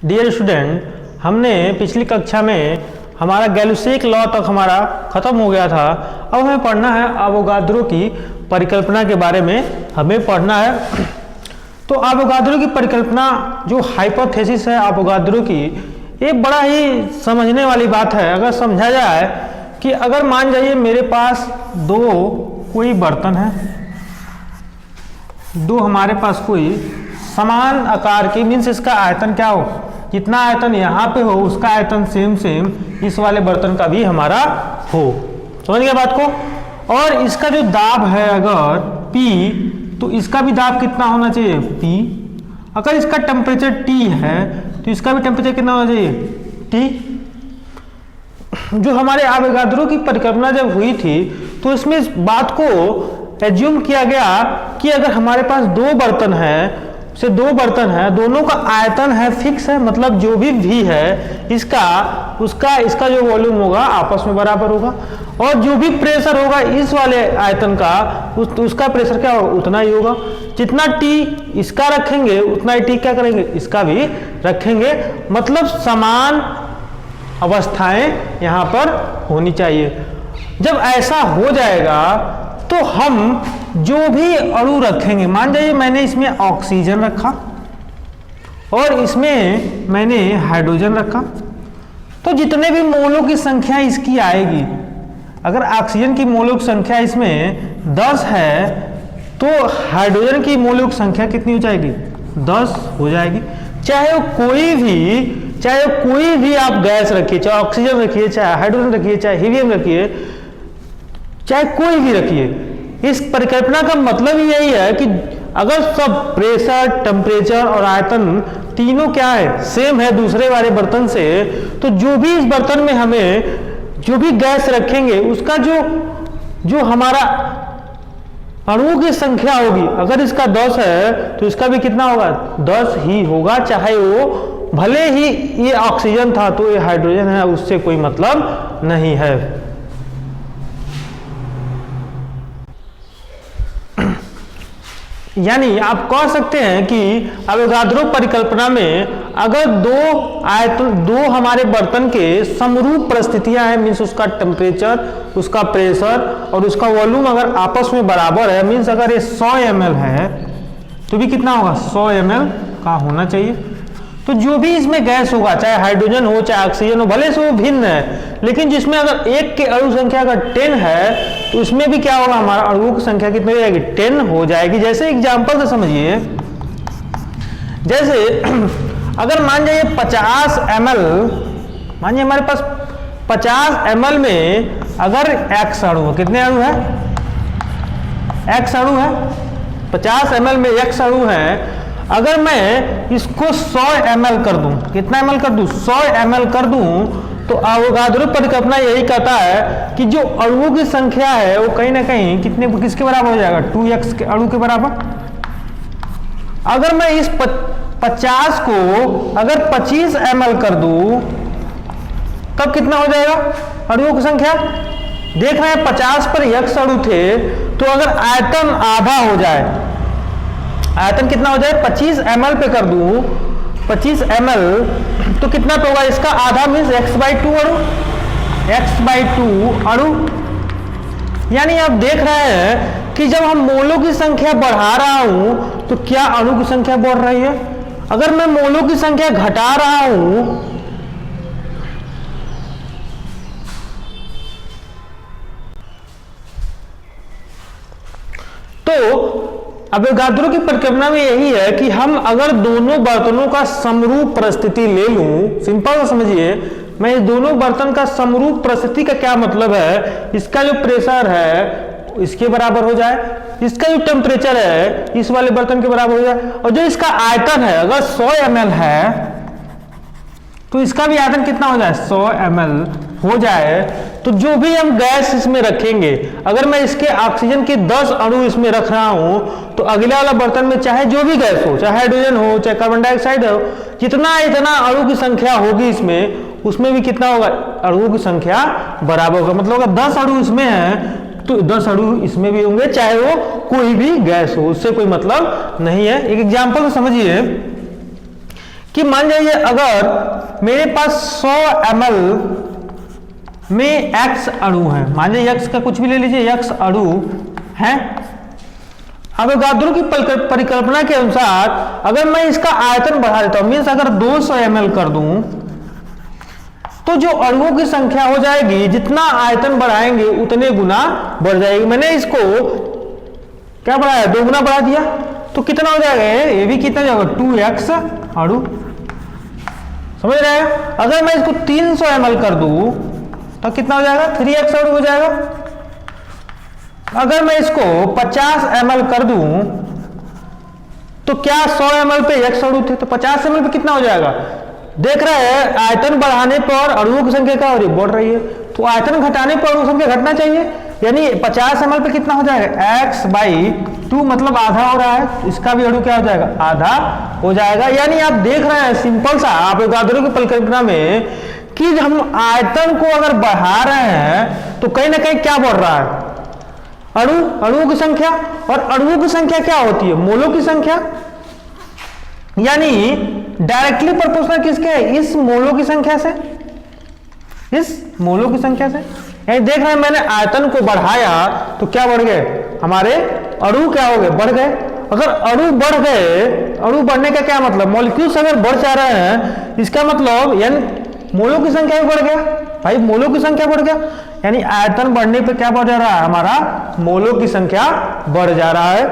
Dear student, हमने पिछली कक्षा में हमारा गैलुसेक लॉ तक हमारा खत्म हो गया था। अब हमें पढ़ना है अवोगाद्रो की परिकल्पना के बारे में हमें पढ़ना है। तो अवोगाद्रो की परिकल्पना जो हाइपोथेसिस है अवोगाद्रो की, ये बड़ा ही समझने वाली बात है। अगर समझा जाए कि अगर मान जाइए मेरे पास दो कोई बर्तन है, दो हमारे पास कोई समान आकार की, मीन्स इसका आयतन क्या हो, जितना आयतन यहाँ पे हो उसका आयतन सेम इस वाले बर्तन का भी हमारा हो। समझ गए बात को। और इसका जो दाब है अगर P, तो इसका भी दाब कितना होना चाहिए P। अगर इसका टेम्परेचर T है तो इसका भी टेम्परेचर कितना होना चाहिए T। जो हमारे अवोगाद्रो की परिकल्पना जब हुई थी तो इसमें इस बात को एज्यूम किया गया कि अगर हमारे पास दो बर्तन है, से दो बर्तन है, दोनों का आयतन है फिक्स है, मतलब जो भी V है इसका जो वॉल्यूम होगा आपस में बराबर होगा, और जो भी प्रेशर होगा इस वाले आयतन का उसका प्रेशर क्या होगा उतना ही होगा। जितना T इसका रखेंगे उतना ही T क्या करेंगे इसका भी रखेंगे, मतलब समान अवस्थाएं यहाँ पर होनी चाहिए। जब ऐसा हो जाएगा तो हम जो भी अणु रखेंगे, मान जाइए मैंने इसमें ऑक्सीजन रखा और इसमें मैंने हाइड्रोजन रखा, तो जितने भी मोलों की संख्या इसकी आएगी, अगर ऑक्सीजन की मोलों की संख्या इसमें 10 है तो हाइड्रोजन की मोलों की संख्या कितनी हो जाएगी 10 हो जाएगी। चाहे कोई भी आप गैस रखिए, चाहे ऑक्सीजन रखिए, चाहे हाइड्रोजन रखिए, चाहे हीलियम रखिए, चाहे कोई भी रखिए। इस परिकल्पना का मतलब यही है कि अगर सब प्रेशर, टेम्परेचर और आयतन तीनों क्या है सेम है दूसरे वाले बर्तन से, तो जो भी इस बर्तन में हमें जो भी गैस रखेंगे उसका जो हमारा अणुओं की संख्या होगी, अगर इसका 10 है तो इसका भी कितना होगा 10 ही होगा, चाहे वो भले ही ये ऑक्सीजन था तो ये हाइड्रोजन है, उससे कोई मतलब नहीं है। यानी आप कह सकते हैं कि अवोगाद्रो परिकल्पना में अगर दो हमारे बर्तन के समरूप परिस्थितियां हैं, मीन्स उसका टेम्परेचर, उसका प्रेशर और उसका वॉल्यूम अगर आपस में बराबर है, मीन्स अगर ये 100 ml है तो भी कितना होगा 100 ml का होना चाहिए। तो जो भी इसमें गैस होगा, चाहे हाइड्रोजन हो चाहे ऑक्सीजन हो, भले से वो भिन्न है, लेकिन जिसमें अगर एक के अणु संख्या अगर 10 है तो इसमें भी क्या होगा हमारा अणुओं की संख्या कितनी हो जाएगी 10 हो जाएगी। जैसे एग्जांपल से समझिए, जैसे अगर मान जाइए 50 ml, मानिए हमारे पास 50 ml में अगर X अणु है, कितने अणु है X अणु है, 50 ml में X अणु है। अगर मैं इसको 100 ml कर दूं, कितना ml कर दूं 100 ml कर दूं, तो अवोगाद्रो परिकल्पना यही कहता है कि जो अणुओं की संख्या है वो कहीं ना कहीं किसके बराबर हो जाएगा 2x के अणु के बराबर। अगर मैं इस 50 को अगर 25 ml कर दूं तब कितना हो जाएगा अणुओं की संख्या। देख रहे हैं 50 पर x अणु थे, तो अगर आयतन आधा हो जाए, आयतन कितना हो जाए 25 ml पे कर दूं 25 ml, तो कितना पे होगा इसका आधा, मीन्स x/2 अणु, x/2 अणु। यानी आप देख रहे हैं कि जब हम मोलों की संख्या बढ़ा रहा हूं तो क्या अणु की संख्या बढ़ रही है, अगर मैं मोलों की संख्या घटा रहा हूं तो अवोगाद्रो की परिकल्पना में यही है कि हम अगर दोनों बर्तनों का समरूप परिस्थिति ले लूं, सिंपल समझिए, मैं इस दोनों बर्तन का समरूप परिस्थिति का क्या मतलब है, इसका जो प्रेशर है इसके बराबर हो जाए, इसका जो टेम्परेचर है इस वाले बर्तन के बराबर हो जाए, और जो इसका आयतन है अगर 100 ml है तो इसका भी आयतन कितना हो जाए 100 ml हो जाए। तो जो भी हम गैस इसमें रखेंगे, अगर मैं इसके ऑक्सीजन के 10 अणु इसमें रख रहा हूं तो अगले वाला बर्तन में चाहे जो भी गैस हो, चाहे हाइड्रोजन हो चाहे कार्बन डाइऑक्साइड हो, जितना अणु की संख्या होगी इसमें, उसमें भी कितना होगा अणुओं की संख्या बराबर होगा। मतलब अगर 10 अणु इसमें है तो 10 अणु इसमें भी होंगे, चाहे वो कोई भी गैस हो, उससे कोई मतलब नहीं है। एक एग्जाम्पल समझिए कि मान जाइए अगर मेरे पास 100 ml में x अणु है, मान लीजिए x का कुछ भी ले लीजिए, x अणु है। अवोगाद्रो की परिकल्पना के अनुसार अगर मैं इसका आयतन बढ़ा देता हूं, मीन्स अगर 200 ml कर दूं तो जो अणुओं की संख्या हो जाएगी, जितना आयतन बढ़ाएंगे उतने गुना बढ़ जाएगी। मैंने इसको क्या बढ़ाया, 2 गुना बढ़ा दिया, तो कितना हो जाएगा, ये भी कितना जाएगा 2x अणु, समझ रहे हैं। अगर मैं इसको 300 ml कर दूं तो कितना हो जाएगा, 3x अणु हो जाएगा। अगर मैं इसको 50 ml कर दूं तो क्या 100 ml पे x अणु थे, तो 50 ml पे कितना हो जाएगा, देख रहे हैं आयतन बढ़ाने पर अणुओं की संख्या क्या हो रही है, बढ़ रही है, तो आयतन घटाने पर अणुओं की संख्या घटना चाहिए। यानी 50 ml पे कितना हो जाएगा, x/2 मतलब आधा हो रहा है, इसका भी अणु क्या हो जाएगा, आधा हो जाएगा। यानी आप देख रहे हैं सिंपल सा अवोगाद्रो की परिकल्पना में कि हम आयतन को अगर बढ़ा रहे हैं तो कहीं ना कहीं क्या बढ़ रहा है, अणुओं की संख्या, और अणुओं की संख्या क्या होती है, मोलों की संख्या, यानी डायरेक्टली प्रोपोर्शनल किसके है, इस मोलों की संख्या से, इस मोलों की संख्या से। यानी देख रहे हैं मैंने आयतन को बढ़ाया तो क्या बढ़ गए, हमारे अणु क्या हो गए, बढ़ गए। अगर अणु बढ़ गए, अणु बढ़ने का क्या मतलब, मॉलिक्यूल्स अगर बढ़ जा रहे हैं इसका मतलब यानी मोलों की संख्या भी बढ़ गया, भाई मोलों की संख्या बढ़ गया, यानी आयतन बढ़ने पे क्या बढ़ जा रहा है, हमारा मोलों की संख्या बढ़ जा रहा है।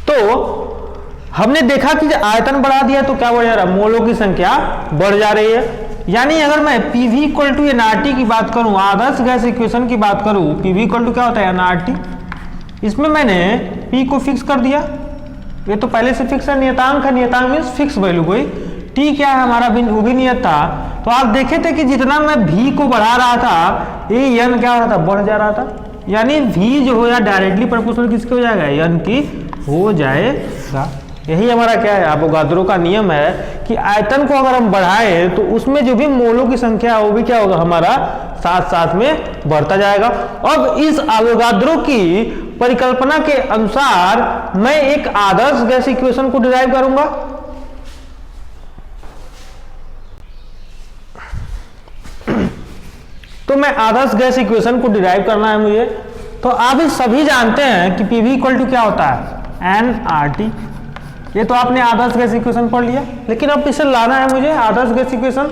तो हमने देखा कि आयतन बढ़ा दिया तो क्या बढ़ जा रहा है, मोलों की संख्या बढ़ जा रही है। यानी अगर मैं PV इक्वल टू nRT की बात करूं, आदर्श गैस इक्वेशन की बात करूं, PV इक्वल टू क्या होता है, nRT, इसमें मैंने P को फिक्स कर दिया, ये तो पहले से फिक्स है, नियतांक है, नियतांक मीन्स फिक्स वैल्यू कोई, T क्या है हमारा वो भी नियत था। तो आप देखे थे कि जितना मैं V को बढ़ा रहा था ये N क्या हो रहा था, बढ़ जा रहा था। यानी V जो हो या डायरेक्टली प्रोपोर्शनल किसके हो जाएगा, N की हो जाएगा। यही हमारा क्या है, अवोगाद्रो का नियम है कि आयतन को अगर हम बढ़ाएं तो उसमें जो भी मोलों की संख्या वो भी क्या होगा, हमारा साथ साथ में बढ़ता जाएगा। अब इस अवोगाद्रो की परिकल्पना के अनुसार मैं एक आदर्श गैस इक्वेशन को डिराइव करूंगा। तो मैं आदर्श गैस इक्वेशन को डिराइव करना है मुझे, तो आप सभी जानते हैं कि PV इक्वल टू क्या होता है, nRT। ये तो आपने आदर्श गैस इक्वेशन पढ़ लिया, लेकिन अब इसे लाना है मुझे आदर्श गैस इक्वेशन।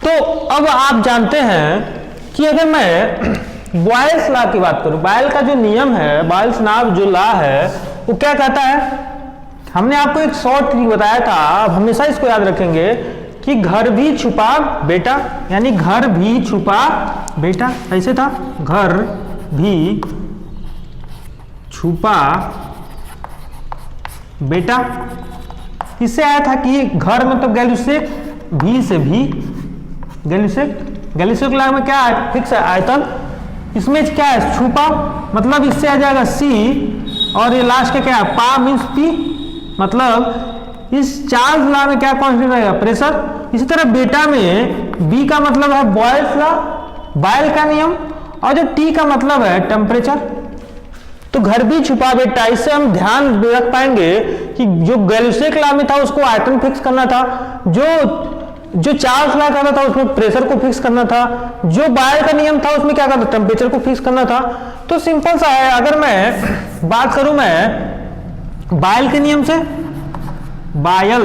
तो अब आप जानते हैं कि अगर मैं बॉयल्स लॉ की बात करूं, बॉयल का जो नियम है, बॉयल्स नाम जो लॉ है वो क्या कहता है, हमने आपको एक शॉर्ट ट्रिक बताया था, आप हमेशा इसको याद रखेंगे कि घर भी छुपा बेटा, यानी घर भी छुपा बेटा, ऐसे था, घर भी छुपा बेटा। इससे आया था कि घर मतलब गैल्यूसेक, भी से भी गैल्यूसेक, गैल्यूसेक लॉ में क्या है, फिक्स है आयतन, इसमें क्या है छुपा, मतलब इससे आ जाएगा C, और ये लास्ट का क्या है, पा मीन्स P, मतलब इस चार्ल्स लॉ में क्या कांस्टेंट रहेगा, प्रेशर। इसी तरह बेटा में B का मतलब है बॉयल्स लॉ, बॉयल का नियम, और जो T का मतलब है टेम्परेचर। तो घर भी छुपा बेटा, इससे हम ध्यान रख पाएंगे कि जो गैल्यूसेक लॉ में था उसको आयतन फिक्स करना था, जो चार्ल्स लॉ का था उसमें प्रेशर को फिक्स करना था, जो बॉयल का नियम था उसमें क्या करना था, टेम्परेचर को फिक्स करना था। तो सिंपल सा है, अगर मैं बात करूं मैं बॉयल के नियम से, बॉयल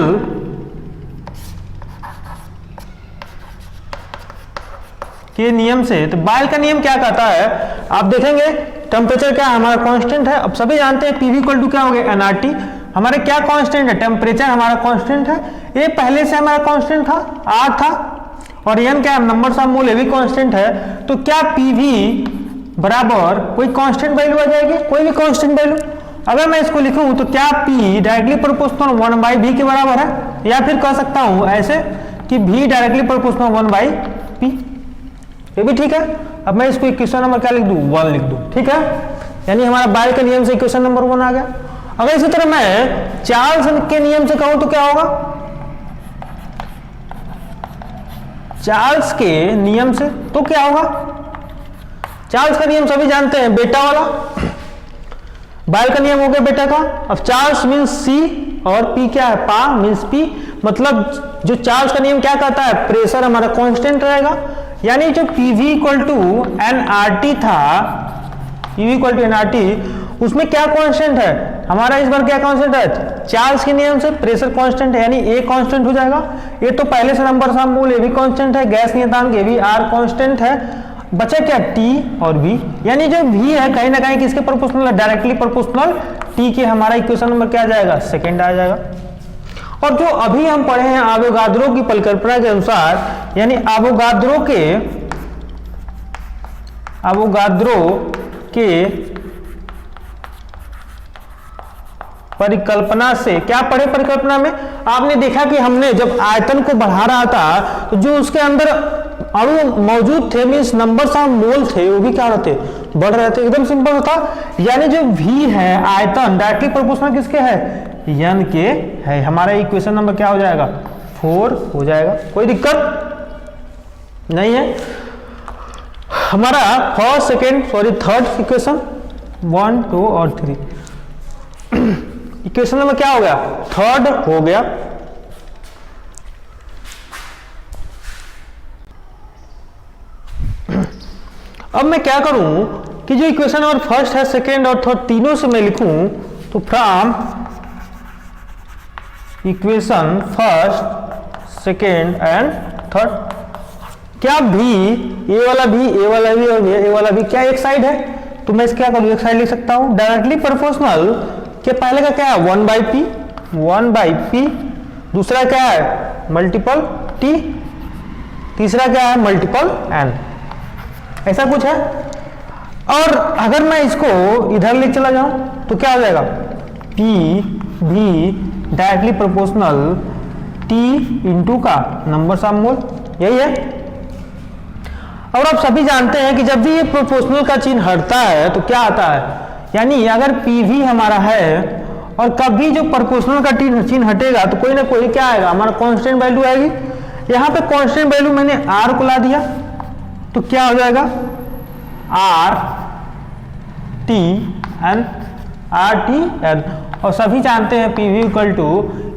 के नियम से, तो बॉयल का नियम क्या कहता है, आप देखेंगे टेम्परेचर क्या है हमारा कांस्टेंट है। अब सभी जानते हैं PV इक्वल टू क्या हो गया, nRT, हमारे क्या कांस्टेंट है, टेम्परेचर हमारा कांस्टेंट है, ये पहले से हमारा कांस्टेंट था, R था, और N क्या है, नंबर्स ऑफ मोल, ये भी कांस्टेंट है। तो क्या PV बराबर कोई कांस्टेंट वैल्यू आ जाएगी, कोई भी कांस्टेंट वैल्यू। अगर मैं इसको लिखूं तो क्या P डायरेक्टली प्रोपोर्शनल 1/V के बराबर है, या फिर कह सकता हूं ऐसे कि V डायरेक्टली प्रोपोर्शनल 1/P, ये भी ठीक है। अब मैं इसको इक्वेशन नंबर क्या लिख दूं, 1 लिख दूं, ठीक है। यानी हमारा बॉयल के नियम से इक्वेशन नंबर 1 आ गया। अगर इसी तरह मैं चार्ल्स के नियम से कहूं तो क्या होगा, चार्ल्स के नियम से तो क्या होगा, चार्ल्स का नियम सभी जानते हैं, बेटा वाला। बायल का नियम हो गया बेटा का। अब चार्ल्स मीन्स सी और पी क्या है, पा मीन्स पी, मतलब जो चार्ल्स का नियम क्या कहता है, प्रेशर हमारा कांस्टेंट रहेगा, यानी जो PV equal to N R T था, PV equal to N R T, उसमें क्या कांस्टेंट है हमारा, इस बार क्या कांस्टेंट है, चार्ल्स के नियम से प्रेशर कांस्टेंट है, यानी ए कांस्टेंट हो जाएगा। ये तो पहले से नंबर सा मूल ए भी कांस्टेंट है, गैस नियतांक ए भी आर कांस्टेंट है, बचा क्या टी और वी, यानी जो वी है कहीं ना कहीं किसके प्रोपोर्शनल है, डायरेक्टली प्रोपोर्शनल टी के, हमारा इक्वेशन नंबर क्या आ जाएगा, सेकंड आ जाएगा। और जो अभी हम पढ़े हैं आवोगाद्रो की परिकल्पना के अनुसार, यानी आवोगाद्रो के परिकल्पना से क्या पढ़े, परिकल्पना में आपने देखा कि हमने जब आयतन को बढ़ा रहा था तो जो उसके अंदर अणु मौजूद थे, मीन्स नंबर ऑफ मोल थे, वो भी क्या रहते, बढ़ रहे थे, एकदम सिंपल था। यानी जो v है आयतन डायरेक्टली प्रोपोर्शनल किसके है, n के है, हमारा इक्वेशन नंबर क्या हो जाएगा, 4 हो जाएगा, कोई दिक्कत नहीं है। हमारा first second sorry third equation 1 2 और 3 इक्वेशन नंबर क्या हो गया, थर्ड हो गया। अब मैं क्या करूं कि जो इक्वेशन नंबर फर्स्ट है, सेकेंड और थर्ड तीनों से मैं लिखूं, तो from equation first second and third, क्या भी ए वाला भी और ए वाला भी क्या एक साइड है, तो मैं क्या करूं, एक साइड लिख सकता हूं, डायरेक्टली प्रोपोर्शनल के पहले का क्या है 1 बाई पी, दूसरा क्या है मल्टीपल टी, तीसरा क्या है मल्टीपल एन, ऐसा कुछ है। और अगर मैं इसको इधर ले चला जाऊं तो क्या हो जाएगा, पी भी डायरेक्टली प्रोपोर्शनल टी इंटू का नंबर ऑफ मोल, यही है। और आप सभी जानते हैं कि जब भी ये प्रोपोर्शनल का चिन्ह हटता है तो क्या आता है, यानी अगर पी भी हमारा है और कभी जो प्रोपोर्शनल का चिन्ह हटेगा तो कोई ना कोई क्या आएगा, हमारा कांस्टेंट वैल्यू आएगी। यहाँ पे कांस्टेंट वैल्यू मैंने आर को ला दिया तो क्या हो जाएगा, आर टी एन, और सभी जानते हैं पी वी इक्वल टू,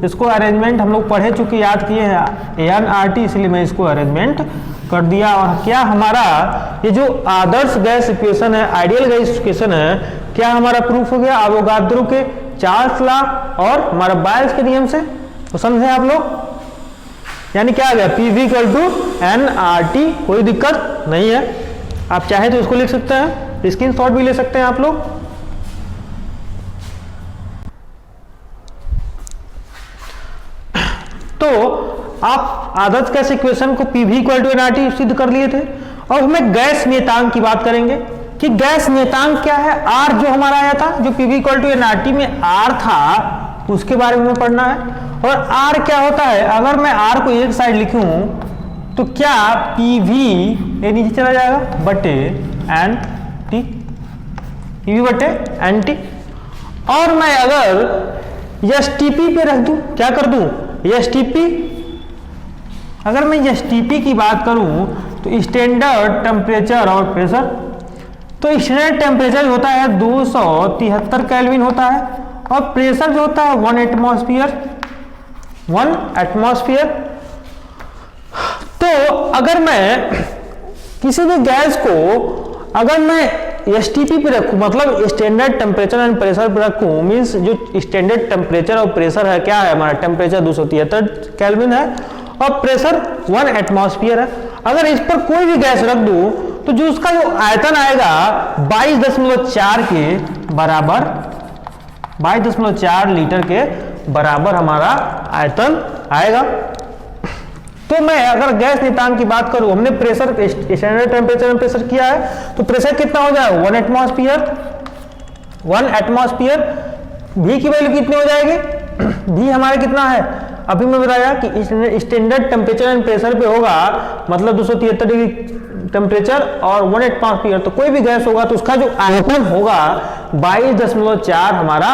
इसको अरेंजमेंट हम लोग पढ़े चुके याद किए हैं एन आर टी, इसलिए मैं इसको अरेंजमेंट कर दिया। और क्या हमारा ये जो आदर्श गैस इक्वेशन है, आइडियल गैस इक्वेशन है, क्या हमारा प्रूफ हो गया अवोगाद्रो के चार्ल्स लॉ और हमारा बायल्स के नियम से, तो समझे आप लोग, यानी क्या आ गया P V equal to N R T, कोई दिक्कत नहीं है। आप चाहे तो इसको लिख सकते हैं, स्क्रीन शॉट भी ले सकते हैं आप लोग। तो आप आदर्श गैस इक्वेशन को P V equal to N R T सिद्ध कर लिए थे। और हमें गैस नियतांक की बात करेंगे कि गैस नियतांक क्या है, आर जो हमारा आया था, जो P V equal to N R T में आर था उसके बारे में पढ़ना है। और आर क्या होता है, अगर मैं आर को एक साइड लिखूं तो क्या पी वी ये नीचे चला जाएगा बटे एन टी, पी वी बटे एन टी। और मैं अगर एस टी पी पे रख दूं, क्या कर दूं, एस टी पी, अगर मैं एस टी पी की बात करूं तो स्टैंडर्ड टेम्परेचर और प्रेशर, तो स्टैंडर्ड टेम्परेचर होता है 273 केल्विन होता है, और प्रेशर जो होता है 1 एटमॉस्फेयर। तो अगर मैं किसी भी गैस को अगर मैं एसटीपी पे रखूं, मतलब स्टैंडर्ड टेम्परेचर एंड प्रेशर पे रखूं, मींस जो स्टैंडर्ड टेम्परेचर और प्रेशर है क्या है, हमारा टेम्परेचर 273 केल्विन है और प्रेशर 1 एटमॉस्फेयर है। अगर इस पर कोई भी गैस रख दूं तो जो उसका जो आयतन आएगा 22.4 के बराबर, 22.4 लीटर के बराबर हमारा आयतन आएगा। तो मैं अगर गैस नियतांक की बात करूं, हमने प्रेशर स्टैंडर्ड टेम्परेचर में प्रेशर किया है तो प्रेशर कितना हो जाएगा 1 एटमॉस्फेयर। भी की वैल्यू कितनी हो जाएगी, भी हमारा कितना है, अभी मैं बताया कि स्टैंडर्ड टेम्परेचर एंड प्रेशर पे होगा, मतलब 273 डिग्री टेम्परेचर और 1 एटमॉस्फेयर, तो कोई भी गैस होगा तो उसका जो आयतन होगा 22.4 हमारा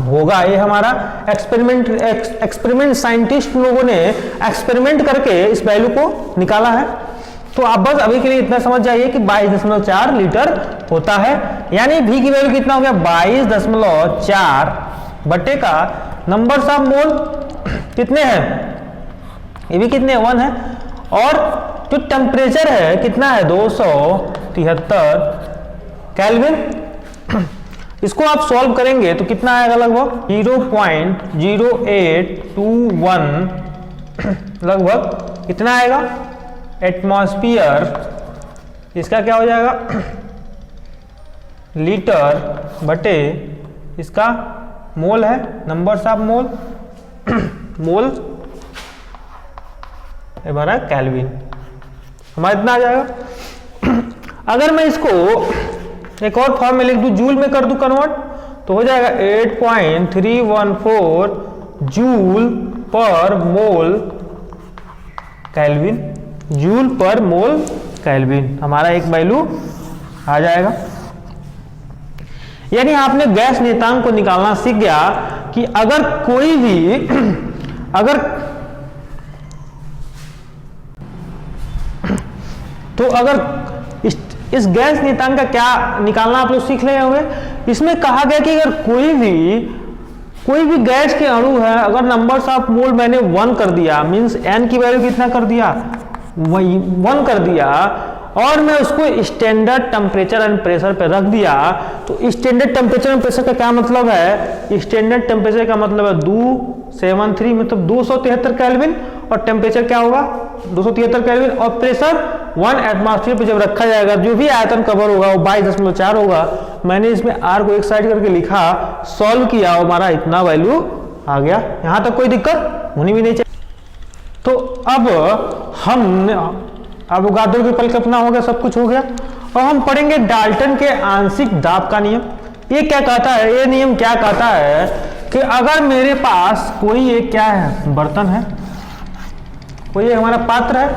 होगा। ये हमारा एक्सपेरिमेंट साइंटिस्ट लोगों ने एक्सपेरिमेंट करके इस वैल्यू को निकाला है। तो आप बस अभी के लिए इतना समझ जाइए कि 22.4 लीटर होता है, यानी V की वैल्यू कितना हो गया 22.4 बटे का नंबर ऑफ मोल कितने हैं, ये भी कितने 1 है, और जो टेम्परेचर है कितना है 273 केल्विन। इसको आप सॉल्व करेंगे तो कितना आएगा लगभग 0.0821 लगभग कितना आएगा एटमॉस्फेयर, इसका क्या हो जाएगा लीटर बटे इसका मोल है नंबर्स ऑफ मोल मोल हमारा केल्विन, हमारा इतना आ जाएगा। अगर मैं इसको एक और फॉर्म में लिख दूं, जूल में कर दूं कन्वर्ट, तो हो जाएगा 8.314 जूल पर मोल केल्विन, जूल पर मोल केल्विन हमारा एक वैल्यू आ जाएगा। यानी आपने गैस नियतांक को निकालना सीख गया कि अगर कोई भी अगर इस गैस नियतांक का क्या निकालना आप लोग सीख रहे होंगे। इसमें कहा गया कि अगर कोई भी गैस के अणु है, अगर नंबर्स ऑफ मोल मैंने 1 कर दिया, मींस n की वैल्यू कितना कर दिया 1 कर दिया, और मैं उसको स्टैंडर्ड टेम्परेचर एंड प्रेशर पे रख दिया, तो स्टैंडर्ड टेम्परेचर एंड प्रेशर का क्या मतलब है, स्टैंडर्ड टेम्परेचर का मतलब है 273 मतलब 273 केल्विन, और टेम्परेचर क्या होगा 273 केल्विन, और प्रेशर 1 एटमॉस्फेयर पे जब रखा जाएगा जो भी आयतन कवर होगा वो 22.4 होगा। मैंने इसमें R को एक साइड करके लिखा, सॉल्व किया, हमारा इतना वैल्यू आ गया। यहां तक कोई दिक्कत होनी भी नहीं चाहिए। तो अब हम अवोगाद्रो की परिकल्पना हो गया, सब कुछ हो गया, और हम पढ़ेंगे डाल्टन के आंशिक दाब का नियम। ये क्या कहता है, ये नियम क्या कहता है कि अगर मेरे पास कोई एक क्या है बर्तन है, कोई हमारा पात्र है,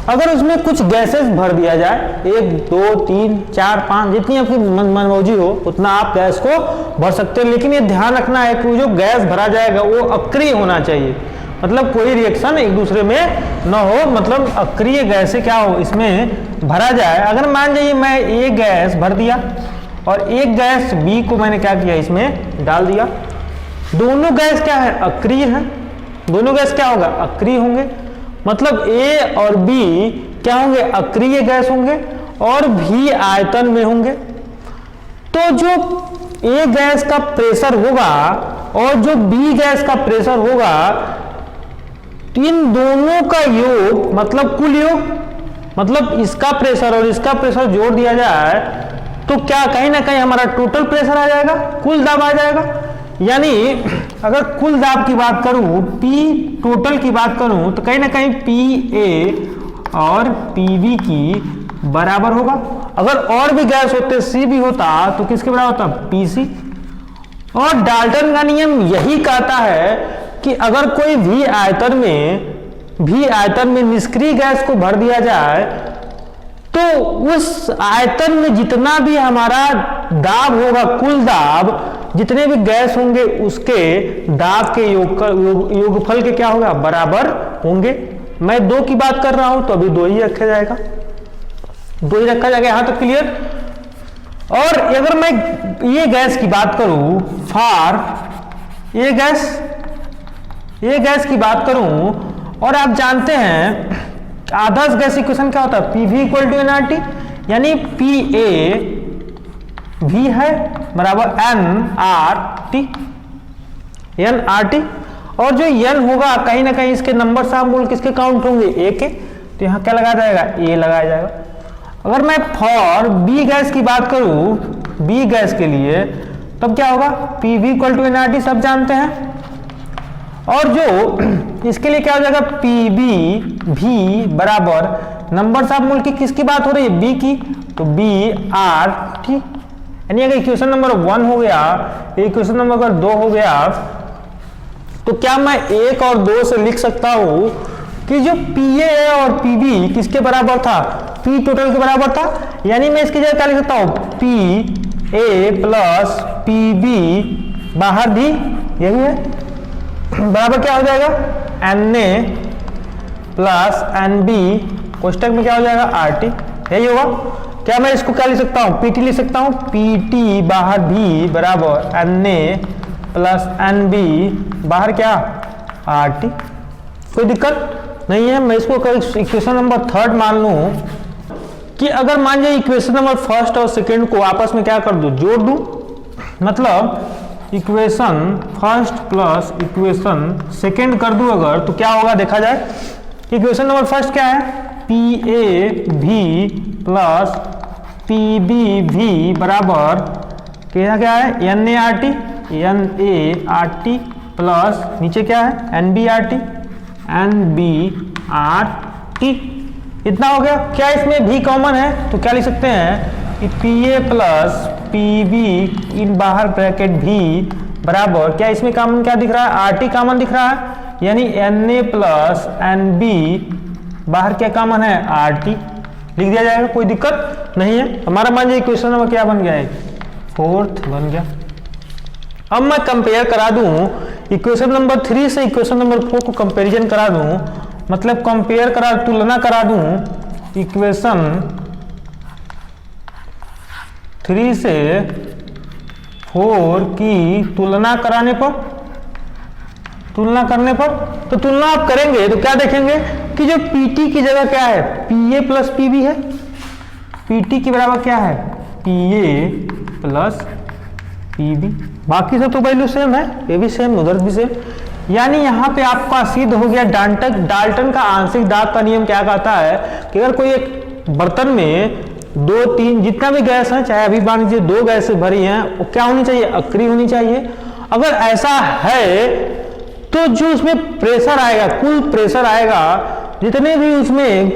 अगर उसमें कुछ गैसेस भर दिया जाए 1 2 3 4 5 जितनी आपकी मनमौजी हो उतना आप गैस को भर सकते हैं, लेकिन ये ध्यान रखना है कि जो गैस भरा जाएगा वो अक्रिय होना चाहिए, मतलब कोई रिएक्शन एक दूसरे में न हो, मतलब अक्रिय गैस से क्या हो इसमें भरा जाए। अगर मान जाइए मैं एक गैस भर दिया और एक गैस बी को मैंने क्या किया इसमें डाल दिया, दोनों गैस क्या है अक्रिय है, दोनों गैस क्या होगा अक्रिय होंगे, मतलब ए और बी क्या होंगे अक्रिय गैस होंगे और भी आयतन में होंगे। तो जो ए गैस का प्रेशर होगा और जो बी गैस का प्रेशर होगा, इन दोनों का योग मतलब कुल योग, मतलब इसका प्रेशर और इसका प्रेशर जोड़ दिया जाए तो क्या कहीं ना कहीं हमारा टोटल प्रेशर आ जाएगा, कुल दाब आ जाएगा। यानी अगर कुल दाब की बात करूं, पी टोटल की बात करूं, तो कहीं ना कहीं पी ए और पी बी की बराबर होगा। अगर और भी गैस होते, सी भी होता, तो किसके बराबर होता पी सी। और डाल्टन का नियम यही कहता है कि अगर कोई भी आयतन में निष्क्रिय गैस को भर दिया जाए तो उस आयतन में जितना भी हमारा दाब होगा, कुल दाब, जितने भी गैस होंगे उसके दाब के योगफल के क्या होगा बराबर होंगे। मैं 2 की बात कर रहा हूं तो अभी 2 ही रखा जाएगा, 2 ही रखा जाएगा, यहां तक क्लियर। और अगर मैं ये गैस की बात करूं, ये गैस की बात करूं, और आप जानते हैं आदर्श गैस इक्वेशन क्या होता है, PV इक्वल टू nRT, यानी PA भी है बराबर nRT, और जो n होगा कहीं ना कहीं इसके नंबर ऑफ मोल किसके काउंट होंगे A के, तो यहाँ क्या लगाया जाएगा A लगाया जाएगा। अगर मैं फॉर B गैस की बात करूं, B गैस के लिए, तब क्या होगा PV इक्वल टू nRT सब जानते हैं, और जो इसके लिए क्या हो जाएगा PB भी बराबर नंबर ऑफ मोल की किसकी बात हो रही है B की, तो BRT। यानी अगर इक्वेशन नंबर 1 हो गया, इक्वेशन नंबर 2 हो गया, तो क्या मैं 1 और 2 से लिख सकता हूं कि जो PA और PB किसके बराबर था, P टोटल के बराबर था। यानी मैं इसकी जगह क्या लिख सकता हूं PA प्लस PB बाहर भी यही है, बराबर क्या हो जाएगा NA प्लस NB कोष्टक में क्या हो जाएगा RT, यही होगा। क्या मैं इसको क्या लिख सकता हूँ, PT लिख सकता हूँ, PT बाहर भी बराबर NA प्लस NB बाहर क्या RT। कोई दिक्कत नहीं है। मैं इसको इक्वेशन नंबर 3 मान लूँ कि अगर मान जाए इक्वेशन नंबर 1 और 2 को आपस में क्या कर दूँ, जोड़ दूँ, मतलब इक्वेशन 1 प्लस इक्वेशन 2 कर दूँ अगर, तो क्या होगा देखा जाए। इक्वेशन नंबर 1 क्या है, PAV प्लस PBV बराबर क्या है NART प्लस नीचे क्या है NBRT इतना हो गया। क्या इसमें भी कॉमन है तो क्या लिख सकते हैं कि PA प्लस PB इन बाहर ब्रैकेट भी बराबर क्या इसमें कॉमन क्या दिख रहा है, RT कॉमन दिख रहा है, यानी NA प्लस NB बाहर क्या कॉमन है RT, लिख दिया जाएगा, कोई दिक्कत नहीं है। हमारा मान लीजिए इक्वेशन नंबर क्या बन गया है, 4 बन गया। अब मैं कंपेयर करा दूं इक्वेशन नंबर 3 से इक्वेशन नंबर 4 को कंपैरिजन करा दूं, मतलब कंपेयर करा तुलना करा दूं इक्वेशन 3 से 4 की तुलना करने पर तो तुलना आप करेंगे तो क्या देखेंगे कि जो PT की जगह क्या है PA प्लस PB है, PT के बराबर क्या है PA प्लस PB, बाकी सब तो वैल्यू सेम है, ये भी सेम उधर भी सेम, यानी यहाँ पे आपका सिद्ध हो गया डाल्टन का आंशिक दाब का नियम क्या कहता है कि अगर कोई एक बर्तन में 2-3 जितना भी गैस है, चाहे अभी मान लीजिए 2 गैस भरी हैं, वो क्या होनी चाहिए, अक्री होनी चाहिए। अगर ऐसा है तो जो उसमें प्रेशर आएगा, कुल प्रेशर आएगा, जितने भी उसमें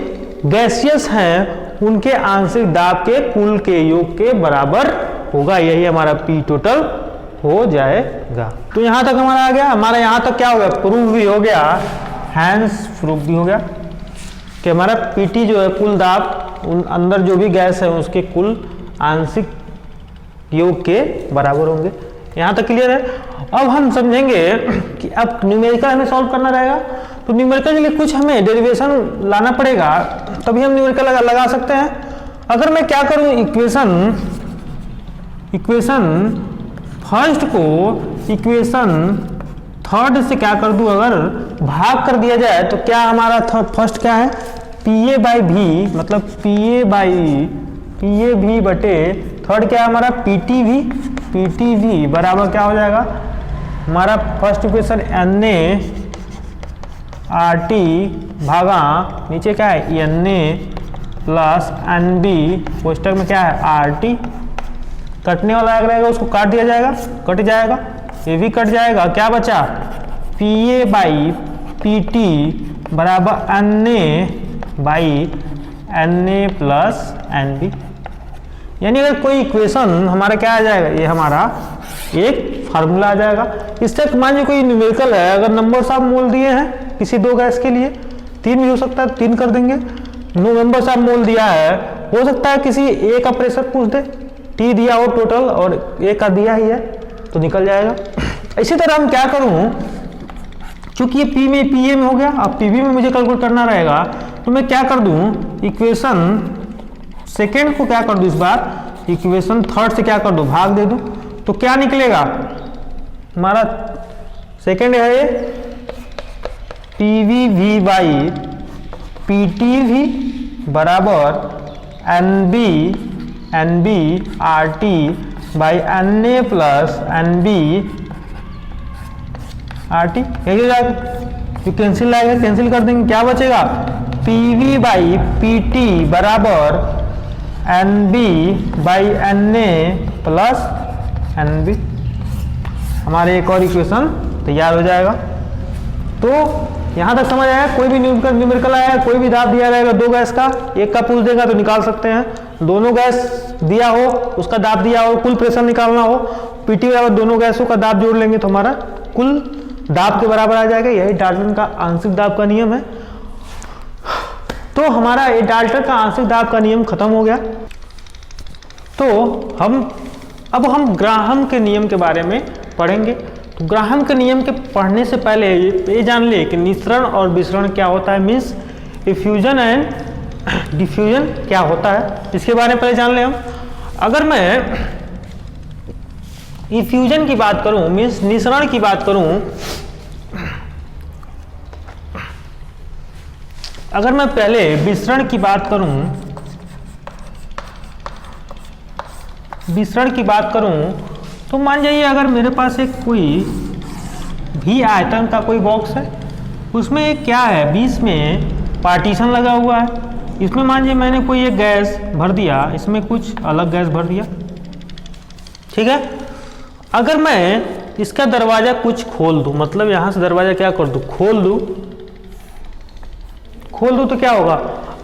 गैसियस हैं उनके आंशिक दाब के कुल के योग के बराबर होगा, यही हमारा P टोटल हो जाएगा। तो यहां तक हमारा आ गया, हमारा यहां तक क्या हो गया, प्रूफ भी हो गया, हैंस प्रूफ भी हो गया कि हमारा PT जो है कुल दाब उन अंदर जो भी गैस है उसके कुल आंशिक योग के बराबर होंगे। यहां तक क्लियर है। अब हम समझेंगे कि अब न्यूमेरिकल हमें सॉल्व करना रहेगा, तो न्यूमेरिकल के लिए कुछ हमें डेरिवेशन लाना पड़ेगा, तभी हम न्यूमेरिकल लगा सकते हैं। अगर मैं क्या करूं, इक्वेशन फर्स्ट को इक्वेशन 3 से क्या कर दूं, अगर भाग कर दिया जाए तो क्या हमारा फर्स्ट क्या है PA बाई भी, मतलब PA भी बटे 3 क्या है हमारा PT भी बराबर क्या हो जाएगा हमारा फर्स्ट इक्वेशन NA RT भागा नीचे क्या है NA प्लस NB कोष्टक में क्या है RT, कटने वाला अगर रहेगा उसको काट दिया जाएगा, कट जाएगा, ये भी कट जाएगा, क्या बचा PA बाई PT बराबर NA by NA plus NB। यानी अगर कोई इक्वेशन हमारा क्या आ जाएगा, ये हमारा एक फार्मूला आ जाएगा। इससे मान लीजिए कोई न्यूमेरिकल है, अगर नंबर आप मोल दिए हैं किसी 2 गैस के लिए, 3 भी हो सकता है 3 कर देंगे, नंबर आप मोल दिया है, हो सकता है किसी A का प्रेशर पूछ दे, T दिया हो टोटल और A का दिया ही है तो निकल जाएगा। इसी तरह हम क्या करूं, चूंकि ये PA में हो गया, अब PB में मुझे कैलकुलेट करना रहेगा, तो मैं क्या कर दूं इक्वेशन 2 को क्या कर दूं, इस बार इक्वेशन 3 से क्या कर दूं भाग दे दूं, तो क्या निकलेगा हमारा 2 है ये PVV बाई PTV बराबर NB RT by NA plus NB RT, यही हो जाएगा। जो कैंसिल आएगा कैंसिल कर देंगे, क्या बचेगा PV बाई PT बराबर NB by NA plus NB, हमारे एक और इक्वेशन तैयार हो जाएगा। तो यहाँ तक समझ आया, कोई भी न्यूमेरिकल आया, कोई भी दाब दिया रहेगा 2 गैस का, एक का पूछ देगा तो निकाल सकते हैं, दोनों गैस दिया हो उसका दाब दिया हो, कुल प्रेशर निकालना हो, PT बराबर दोनों गैसों का दाब जोड़ लेंगे तो हमारा कुल दाब के बराबर आ जाएगा, यही डाल्टन का आंशिक दाब का नियम है। तो हमारा ये डाल्टन का आंशिक दाब का नियम खत्म हो गया। तो अब हम ग्राहम के नियम के बारे में पढ़ेंगे। तो ग्राहम के नियम के पढ़ने से पहले ये जान ले कि निःसरण और विसरण क्या होता है, मीन्स इफ्यूजन एंड डिफ्यूजन क्या होता है इसके बारे में पहले जान लें हम। अगर मैं इफ्यूजन की बात करूं, मीन्स निसरण की बात करूं, अगर मैं पहले विसरण की बात करूं, विसरण की बात करूं तो मान जाइए अगर मेरे पास एक कोई भी आयतन का कोई बॉक्स है, उसमें एक क्या है, बीच में पार्टीशन लगा हुआ है, इसमें मान लीजिए मैंने कोई एक गैस भर दिया, इसमें कुछ अलग गैस भर दिया, ठीक है। अगर मैं इसका दरवाजा कुछ खोल दूं, मतलब यहां से दरवाजा क्या कर दूं, खोल दूं तो क्या होगा,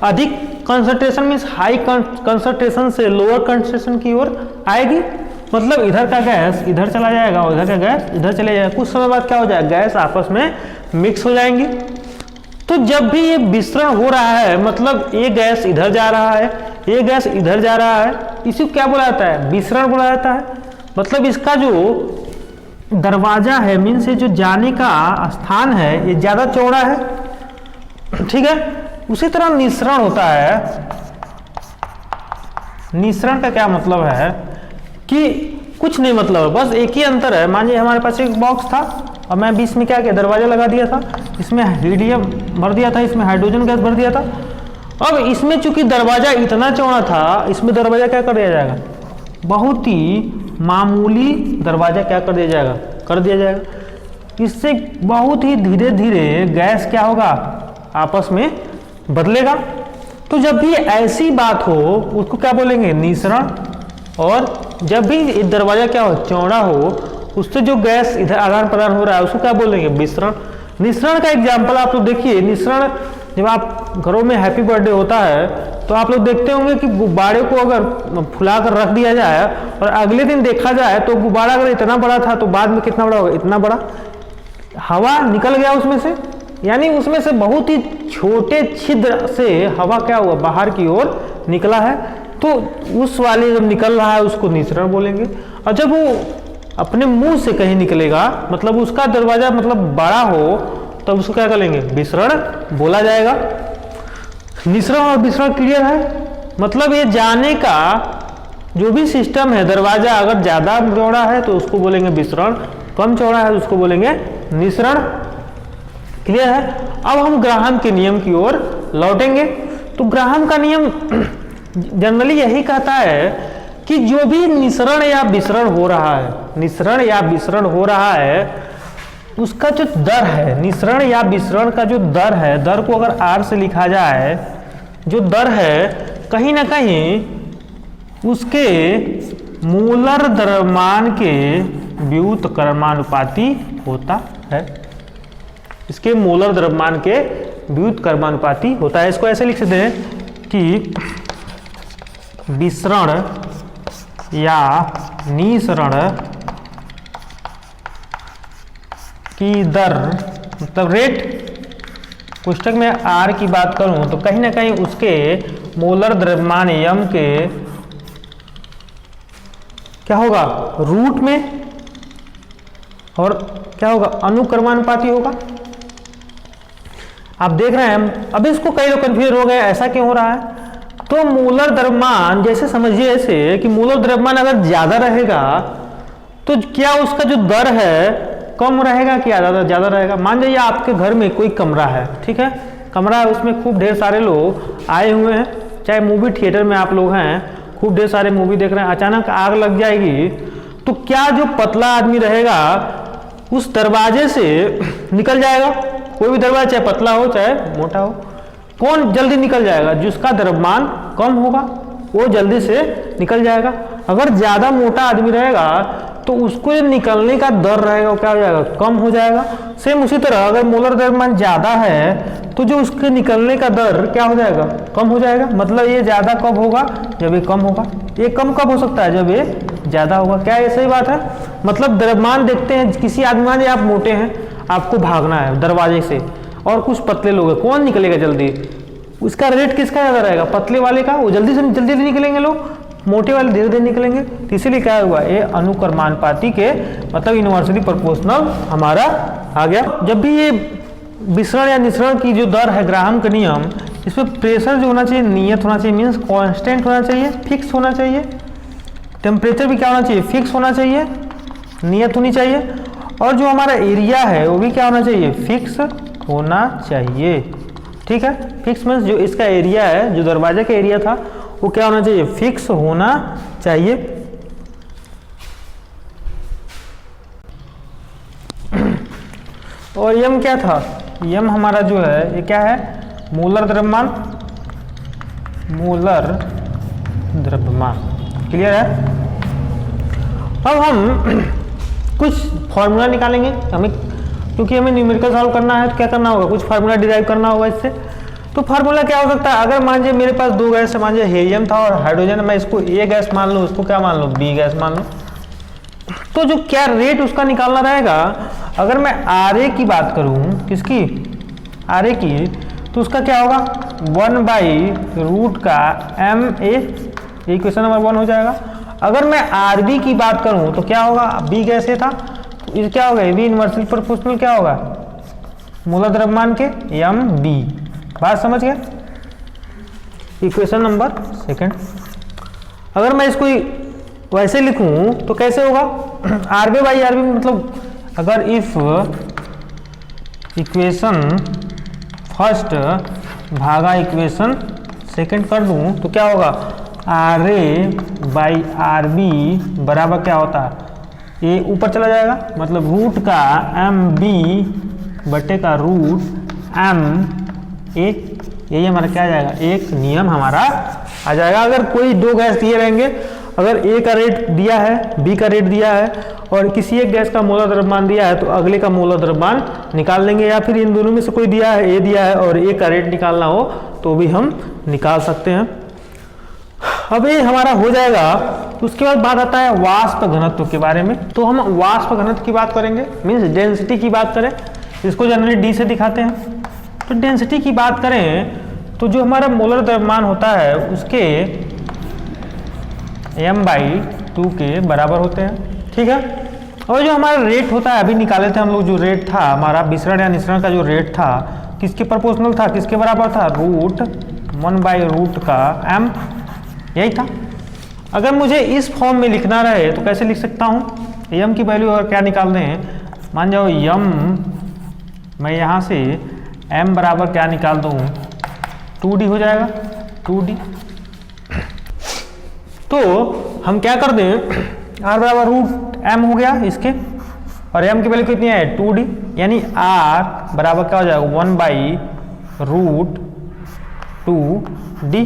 अधिक कंसंट्रेशन मीन्स हाई कंसंट्रेशन से लोअर कंसंट्रेशन की ओर आएगी, मतलब इधर का गैस इधर चला जाएगा और इधर का गैस इधर चले जाएगा। कुछ समय बाद क्या हो जाएगा, गैस आपस में मिक्स हो जाएंगी। तो जब भी ये विसरण हो रहा है, मतलब ये गैस इधर जा रहा है, ये गैस इधर जा रहा है, इसी को क्या बोला जाता है, विसरण बोला जाता है। मतलब इसका जो दरवाजा है, मीन्स ये जो जाने का स्थान है, ये ज्यादा चौड़ा है, ठीक है। उसी तरह निसरण होता है। निसरण का क्या मतलब है कि कुछ नहीं, मतलब बस एक ही अंतर है। मान लीजिए हमारे पास एक बॉक्स था और मैं बीच में क्या किया, दरवाजा लगा दिया था, इसमें हीलियम भर दिया था, इसमें हाइड्रोजन गैस भर दिया था। अब इसमें चूंकि दरवाजा इतना चौड़ा था, इसमें दरवाजा क्या कर दिया जाएगा, बहुत ही मामूली दरवाजा क्या कर दिया जाएगा, कर दिया जाएगा। इससे बहुत ही धीरे धीरे गैस क्या होगा, आपस में बदलेगा। तो जब भी ऐसी बात हो उसको क्या बोलेंगे, निसरण। और जब भी दरवाजा क्या हो, चौड़ा हो, उससे जो गैस इधर आदान प्रदान हो रहा है उसको क्या बोलेंगे, विसरण। निसरण का एग्जाम्पल आप लोग देखिए, निसरण जब आप घरों में हैप्पी बर्थडे होता है तो आप लोग देखते होंगे कि गुब्बारे को अगर फुला कर रख दिया जाए और अगले दिन देखा जाए तो गुब्बारा अगर इतना बड़ा था तो बाद में कितना बड़ा होगा, इतना बड़ा, हवा निकल गया उसमें से, यानी उसमें से बहुत ही छोटे छिद्र से हवा क्या हुआ, बाहर की ओर निकला है। तो उस वाले जब निकल रहा है उसको निसरण बोलेंगे। और जब वो अपने मुंह से कहीं निकलेगा, मतलब उसका दरवाजा मतलब बड़ा हो, तब उसको क्या करेंगे, विसरण बोला जाएगा। निसरण और विसरण क्लियर है। मतलब ये जाने का जो भी सिस्टम है, दरवाजा अगर ज्यादा चौड़ा है तो उसको बोलेंगे विसरण, कम चौड़ा है तो उसको बोलेंगे निसरण। क्लियर है। अब हम ग्राहम के नियम की ओर लौटेंगे। तो ग्राहम का नियम जनरली यही कहता है कि जो भी निसरण या विसरण हो रहा है, निसरण या विसरण हो रहा है, उसका जो दर है, निसरण या विसरण का जो दर है, दर को अगर R से लिखा जाए, जो दर है कहीं ना कहीं उसके मूलर द्रव्यमान के व्युत्क्रमानुपाती होता है। इसके मूलर द्रव्यमान के व्युत्क्रमानुपाती होता है। इसको ऐसे लिख सकते हैं कि विसरण या निसरण की दर, मतलब रेट, पुस्तक में R की बात करूं तो कहीं ना कहीं उसके मोलर द्रव्यमान यम के क्या होगा, रूट में, और क्या होगा, अनुक्रमानुपाती होगा। आप देख रहे हैं, अब इसको कई लोग कंफ्यूज हो गए, ऐसा क्यों हो रहा है। तो मूलर द्रव्यमान, जैसे समझिए ऐसे कि मूलर द्रव्यमान अगर ज्यादा रहेगा तो क्या उसका जो दर है कम रहेगा कि ज्यादा रहेगा। मान लीजिए आपके घर में कोई कमरा है, ठीक है, कमरा है, उसमें खूब ढेर सारे लोग आए हुए हैं, चाहे मूवी थिएटर में आप लोग हैं, खूब ढेर सारे मूवी देख रहे हैं, अचानक आग लग जाएगी, तो क्या जो पतला आदमी रहेगा उस दरवाजे से निकल जाएगा। कोई भी दरवाजा चाहे पतला हो चाहे मोटा हो, कौन जल्दी निकल जाएगा, जिसका द्रव्यमान कम होगा वो जल्दी से निकल जाएगा। अगर ज्यादा मोटा आदमी रहेगा तो उसको निकलने का दर रहेगा वो क्या हो जाएगा, कम हो जाएगा। सेम उसी तरह अगर मोलर द्रव्यमान ज्यादा है तो जो उसके निकलने का दर क्या हो जाएगा, कम हो जाएगा। मतलब ये ज्यादा कब होगा, जब ये कम होगा। ये कम कब हो सकता है, जब ये ज्यादा होगा। क्या ये सही बात है। मतलब द्रव्यमान देखते हैं, किसी आदमी मान आप मोटे हैं, आपको भागना है दरवाजे से, और कुछ पतले लोग हैं, कौन निकलेगा जल्दी, उसका रेट किसका ज्यादा रहेगा, पतले वाले का, वो जल्दी से जल्दी निकलेंगे लोग, मोटे वाले धीरे धीरे निकलेंगे। तो इसीलिए क्या हुआ, ये अनुक्रमानुपाती के मतलब इनवर्सली प्रोपोर्शनल हमारा आ गया। जब भी ये विसरण या निसरण की जो दर है, ग्राहम का नियम, इसमें प्रेशर जो होना चाहिए नियत होना चाहिए, मीन्स कांस्टेंट होना चाहिए, फिक्स होना चाहिए। टेम्परेचर भी क्या होना चाहिए, फिक्स होना चाहिए, नियत होनी चाहिए। और जो हमारा एरिया है वो भी क्या होना चाहिए, फिक्स होना चाहिए। ठीक है, फिक्स मीन्स जो इसका एरिया है, जो दरवाजे का एरिया था वो क्या होना चाहिए, फिक्स होना चाहिए। और यम क्या था, यम हमारा जो है ये क्या है, मोलर द्रव्यमान, मोलर द्रव्यमान। क्लियर है। अब हम कुछ फॉर्मूला निकालेंगे, हमें क्योंकि हमें न्यूमेरिकल सॉल्व करना है तो क्या करना होगा, कुछ फार्मूला डिराइव करना होगा इससे। तो फार्मूला क्या हो सकता है, अगर मान लीजिए मेरे पास दो गैस है, मान लीजिए हीलियम था और हाइड्रोजन, मैं इसको ए गैस मान लूँ, उसको क्या मान लूँ, बी गैस मान लूँ, तो जो क्या रेट उसका निकालना रहेगा, अगर मैं आर ए की बात करूँ, किसकी, आर ए की, तो उसका क्या होगा 1/रूट का एम ए, इक्वेशन नंबर 1 हो जाएगा। अगर मैं आर बी की बात करूँ तो क्या होगा, बी गैस ए था तो ये क्या होगा, बी इनवर्सली प्रोपोर्शनल क्या होगा, मोलर द्रव्यमान के एम बी। बात समझ गए, इक्वेशन नंबर 2। अगर मैं इसको वैसे लिखूं तो कैसे होगा, R B by R B, मतलब अगर इफ इक्वेशन फर्स्ट भागा इक्वेशन सेकंड कर दूं तो क्या होगा, R A by R B बराबर क्या होता है, ये ऊपर चला जाएगा, मतलब रूट का एम बी बटे का रूट एम ए, यही हमारा क्या आ जाएगा, एक नियम हमारा आ जाएगा। अगर कोई दो गैस दिए रहेंगे, अगर ए का रेट दिया है, बी का रेट दिया है और किसी एक गैस का मोलर द्रव्यमान दिया है तो अगले का मोलर द्रव्यमान निकाल लेंगे, या फिर इन दोनों में से कोई दिया है, ए दिया है और ए का रेट निकालना हो तो भी हम निकाल सकते हैं। अब ये हमारा हो जाएगा, तो उसके बाद बात आता है वाष्प घनत्व के बारे में। तो हम वाष्प घनत्व की बात करेंगे, मीन्स डेंसिटी की बात करें, इसको जनरली डी से दिखाते हैं। तो डेंसिटी की बात करें तो जो हमारा मोलर द्रव्यमान होता है उसके m/2 के बराबर होते हैं। ठीक है, और जो हमारा रेट होता है, अभी निकाले थे हम लोग, जो रेट था हमारा विसरण या निसरण का जो रेट था किसके प्रोपोर्शनल था, किसके बराबर था, रूट 1/रूट का m, यही था। अगर मुझे इस फॉर्म में लिखना रहे तो कैसे लिख सकता हूँ, m की वैल्यू अगर क्या निकाल दें, मान जाओ m, मैं यहाँ से m बराबर क्या निकाल दूँ, 2d हो जाएगा, 2d। तो हम क्या कर दें, r बराबर रूट m हो गया इसके, और m की वैल्यू कितनी है, 2d, यानी r बराबर क्या हो जाएगा 1/रूट 2d,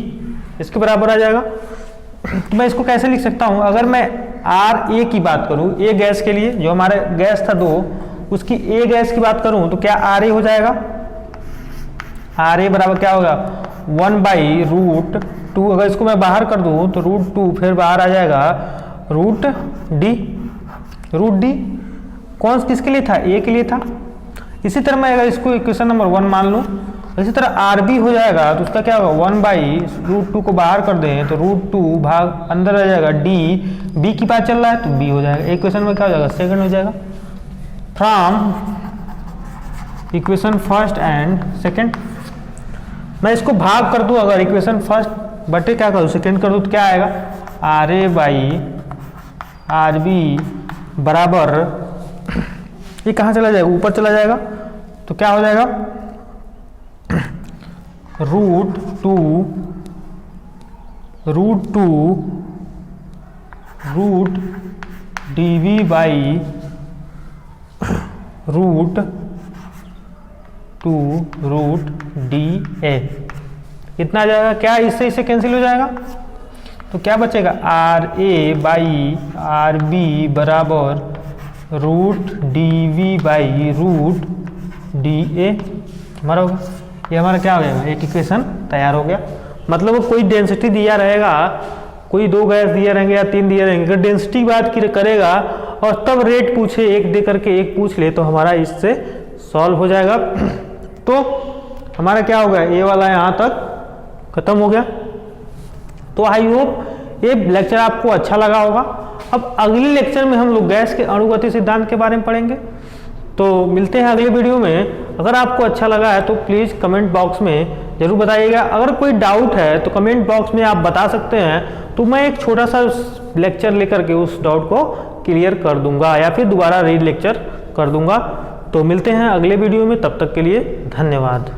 इसके बराबर आ जाएगा। तो मैं इसको कैसे लिख सकता हूँ, अगर मैं आर ए की बात करूँ, ए गैस के लिए, जो हमारे गैस था दो, उसकी ए गैस की बात करूँ तो क्या आर ए हो जाएगा, आर ए बराबर क्या होगा 1/रूट 2, अगर इसको मैं बाहर कर दूँ तो रूट 2 फिर बाहर आ जाएगा रूट डी, रूट डी कौन किसके लिए था, ए के लिए था। इसी तरह मैं अगर इसको इक्वेशन नंबर 1 मान लूँ, इसी तरह आर बी हो जाएगा तो उसका क्या होगा 1/√2 को बाहर कर दें तो रूट 2 भाग अंदर आ जाएगा डी, बी की बात चल रहा है तो बी हो जाएगा, इक्वेशन में क्या हो जाएगा, सेकंड हो जाएगा। From equation first and second, मैं इसको भाग कर दूं, अगर इक्वेशन फर्स्ट बटे क्या करूँ सेकंड कर दूं तो क्या आएगा, R A by R B बराबर, ये कहाँ चला जाएगा, ऊपर चला जाएगा तो क्या हो जाएगा root two root D V by root 2 root D A, कितना आ जाएगा, क्या इससे इसे कैंसिल हो जाएगा तो क्या बचेगा, R A by R B बराबर root D V by root D A हमारा होगा। ये हमारा क्या हो जाएगा, एक इक्वेशन तैयार हो गया। मतलब कोई डेंसिटी दिया रहेगा, कोई दो गैस दिए रहेंगे या तीन दिए रहेंगे, अगर डेंसिटी की बात करेगा और तब रेट पूछे, एक दे करके एक पूछ ले तो हमारा इससे सॉल्व हो जाएगा। तो हमारा क्या हो गया, ये वाला यहाँ तक खत्म हो गया। तो आई होप ये लेक्चर आपको अच्छा लगा होगा। अब अगले लेक्चर में हम लोग गैस के अणुगति सिद्धांत के बारे में पढ़ेंगे। तो मिलते हैं अगले वीडियो में। अगर आपको अच्छा लगा है तो प्लीज़ कमेंट बॉक्स में ज़रूर बताइएगा। अगर कोई डाउट है तो कमेंट बॉक्स में आप बता सकते हैं, तो मैं एक छोटा सा लेक्चर लेकर के उस डाउट को क्लियर कर दूंगा या फिर दोबारा री लेक्चर कर दूंगा। तो मिलते हैं अगले वीडियो में, तब तक के लिए धन्यवाद।